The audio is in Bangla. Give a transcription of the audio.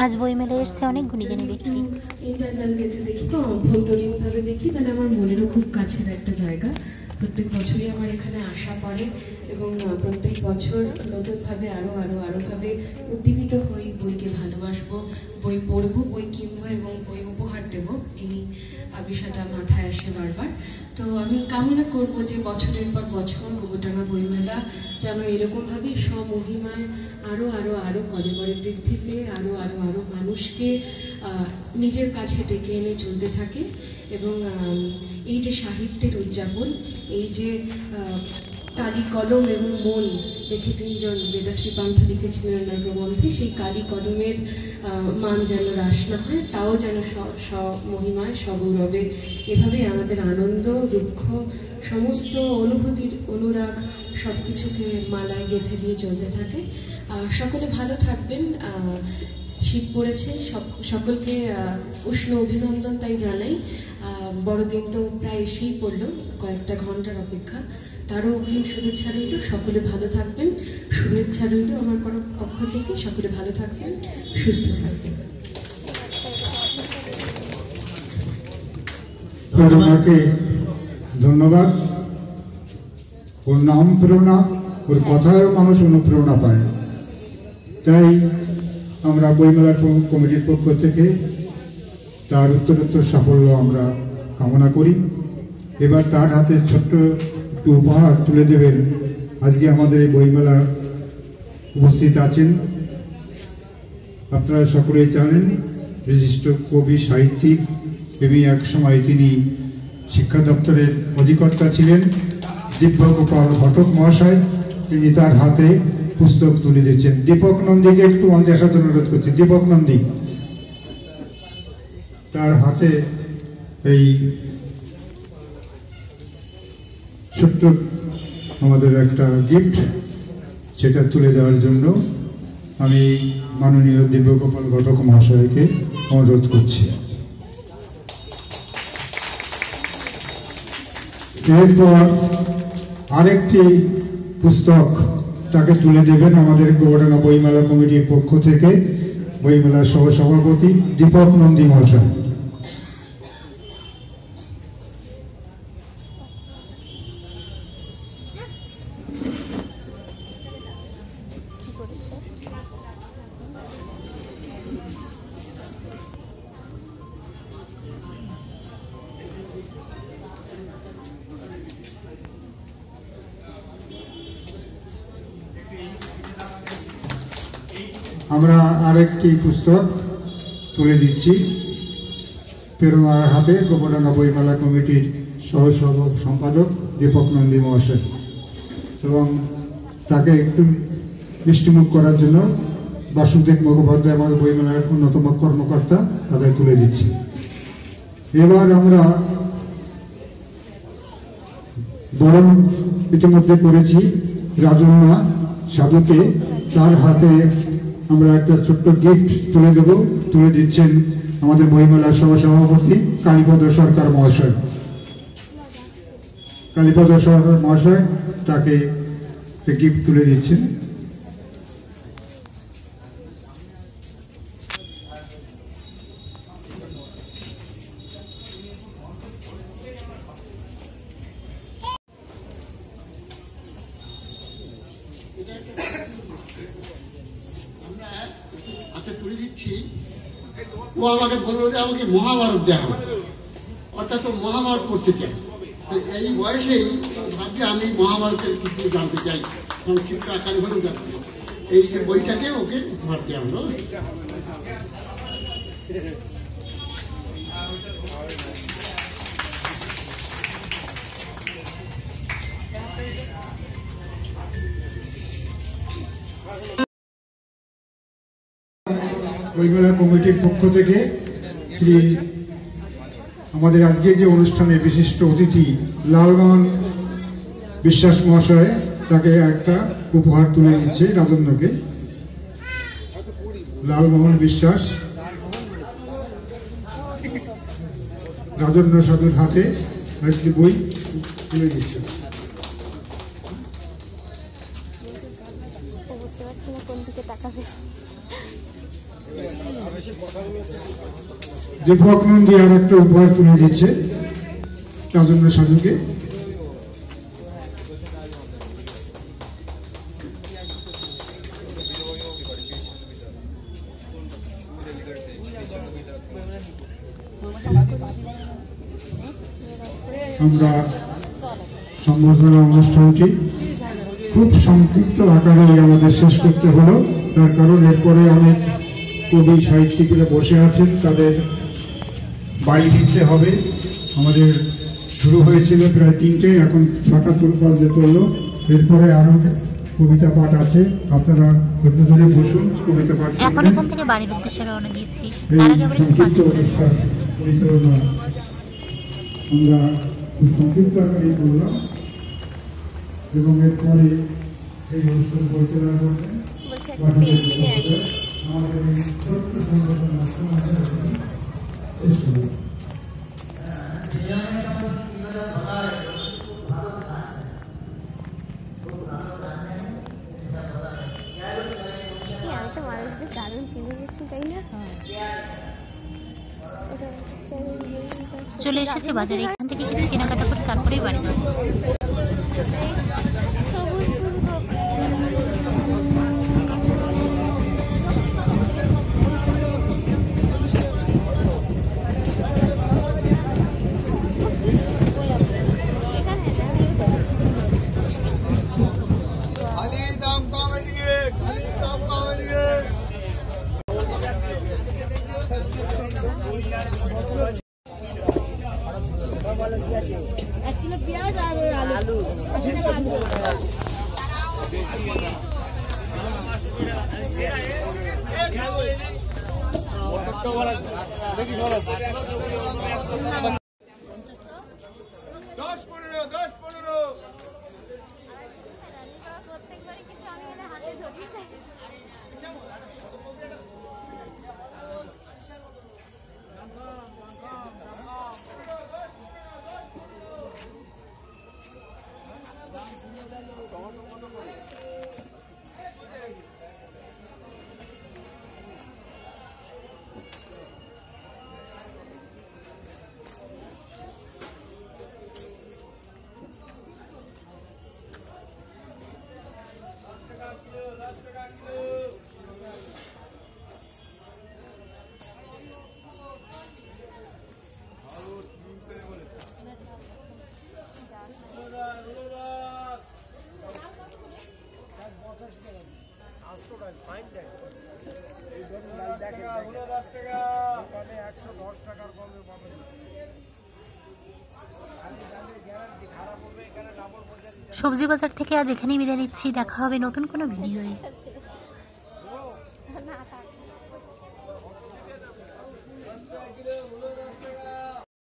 আজ বইমেলায় এসছে অনেক গুণীজনী ব্যক্তি। ইন্টারনাল গেটে দেখি বা অভ্যন্তরীণভাবে দেখি, তাহলে আমার মনেরও খুব কাছের একটা জায়গা। প্রত্যেক বছরই আমার এখানে আসা পড়ে এবং প্রত্যেক বছর নতুনভাবে আরোভাবে উদ্দীপিত হই। বইকে ভালোবাসবো, বই পড়বো, বই কিনবো এবং বই উপহার দেবো, এই বিষয়টা মাথায় আসে বারবার। তো আমি কামনা করব যে বছরের পর বছর গোবরডাঙ্গা বইমেলা যেন এরকমভাবে স্বমহিমায় আরো কলেবরে বৃদ্ধি পেয়ে আরো মানুষকে নিজের কাছে ডেকে এনে চলতে থাকে। এবং এই যে সাহিত্যের উদযাপন, এই যে কালি কলম এবং মন লেখে তিনজন, যেটা শ্রীপান্থ লিখেছিলেন ওনার প্রবন্ধে, সেই কালি কলমের মান যেন হ্রাস না হয়, তাও যেন স্বমহিমায় সগৌরবে এভাবেই আমাদের আনন্দ দুঃখ সমস্ত অনুভূতির অনুরাগ সবকিছুকে মালায় গেঁথে দিয়ে চলতে থাকে। সকলে ভালো থাকবেন। শীত পড়েছে, সকলকে উষ্ণ অভিনন্দন তাই জানাই। বড়দিন তো প্রায় এসেই পড়লো, কয়েকটা ঘন্টার অপেক্ষা, তারও অগ্রিম শুভেচ্ছা রইল। সকলে ভালো থাকবেন, শুভেচ্ছা রইল আমার পক্ষ থেকে। সকলে ভালো থাকবেন, সুস্থ থাকবেন। ধন্যবাদ। ওর নাম প্রেরণা, ওর কথায়ও মানুষ অনুপ্রেরণা পায়। তাই আমরা বইমেলার কমিটির পক্ষ থেকে তার উত্তরোত্তর সাফল্য আমরা কামনা করি। এবার তার হাতে ছোট্ট একটু উপহার তুলে দেবেন আজকে আমাদের এই বইমেলা উপস্থিত আছেন। আপনারা সকলেই জানেন বিশিষ্ট কবি সাহিত্যিক এবং এক সময় তিনি শিক্ষা দপ্তরের অধিকর্তা ছিলেন দিব্যগোপাল ঘটক মহাশয়। তিনি তার হাতে পুস্তক তুলে দিচ্ছেন। দীপক নন্দীকে একটু মঞ্চে আসার জন্য অনুরোধ করছি। দীপক নন্দী, তার হাতে এই ছোট্ট আমাদের একটা গিফট, সেটা তুলে দেওয়ার জন্য আমি মাননীয় দিব্যগোপাল ঘটক মহাশয়কে অনুরোধ করছি। এরপর আরেকটি পুস্তক তাকে তুলে দেবেন আমাদের গোবরডাঙ্গা বইমেলা কমিটির পক্ষ থেকে বইমেলার সহসভাপতি দীপক নন্দী মহাশয়। আমরা আরেকটি পুস্তক তুলে দিচ্ছি প্রেরণার হাতে গোবরডাঙ্গা বইমেলা কমিটির সহ সম্পাদক দীপক নন্দী মহাশয়, এবং তাকে একটু মিষ্টিমুখ করার জন্য বাসুদেব মুখোপাধ্যায় আমাদের বইমেলার অন্যতম কর্মকর্তা, তাদের তুলে দিচ্ছি। এবার আমরা বরণ ইতিমধ্যে করেছি রাজন্না সাধুকে, তার হাতে আমরা একটা ছোট্ট গিফট তুলে দেব। তুলে দিচ্ছেন আমাদের বইমেলার সহসভাপতি কালীপদ সরকার মহাশয়। কালীপদ সরকার মহাশয় তাকে গিফট তুলে দিচ্ছেন। ও আমাকে বললো যে আমাকে মহাভারত দেখো, অর্থাৎ তো মহাভারত পড়তে চাই। তো এই বয়সেই ভাবছি আমি মহাভারতের কিছু জানতে চাই, সংক্ষিপ্ত আকারে হলেও জানতে চাই। এই যে বইটাকে ওকে উপহার দেওয়া হলো। বইমেলা কমিটির পক্ষ থেকে শ্রী আমাদের আজকে যে অনুষ্ঠানে বিশিষ্ট অতিথি লালমোহন বিশ্বাস মহাশয়, তাকে একটা উপহার তুলে দিচ্ছে রাজন্যকে। লালমোহন বিশ্বাস রাজন্য সাধুর হাতে একটি বই তুলে দিচ্ছে। বুঝতে পারছি না কোন দিকে তাকাবে। দীপক নন্দী আর একটা উপহার তুলে দিচ্ছে রাজেন্দ্র সাধুকে। আমরা সম্বর্ধনা অনুষ্ঠানটি খুব সংক্ষিপ্ত আকারে আমাদের শেষ করতে হলো, তার কারণ এরপরে অনেক কবি সাহিত্যিকরা বসে আছেন, তাদের বাড়ি ফিরতে হবে। আমাদের শুরু হয়েছিল প্রায় 3টে, এখন 6টা বাজতে চলল। এরপরে আরো কবিতা পাঠ আছে, আপনারা ধৈর্য ধরে বসুন, কবিতা পাঠ এখন শুনবেন। এখান থেকে বাড়ির উদ্দেশ্যে রওনা দিয়েছি। এই তার আগে আবার একটু সংক্ষিপ্ত পাঁচ অনুষ্ঠান পরিচালনা আমরা খুব সংক্ষিপ্ত আকারে করলাম এবং এরপরে এই অনুষ্ঠান পরিচালনা করবেন আমাদের এই ছোট্ট সংগঠন আমি তো মানুষদের দারুণ চিনে গেছি, তাই না? চলে এসেছে বাজারে। এখান থেকে কিছু কেনাকাটা করে তারপরেই বাড়ি যাবো। সবজি বাজার থেকে আজ এখানেই বিদায় নিচ্ছি। দেখা হবে নতুন কোনো ভিডিওয়ে।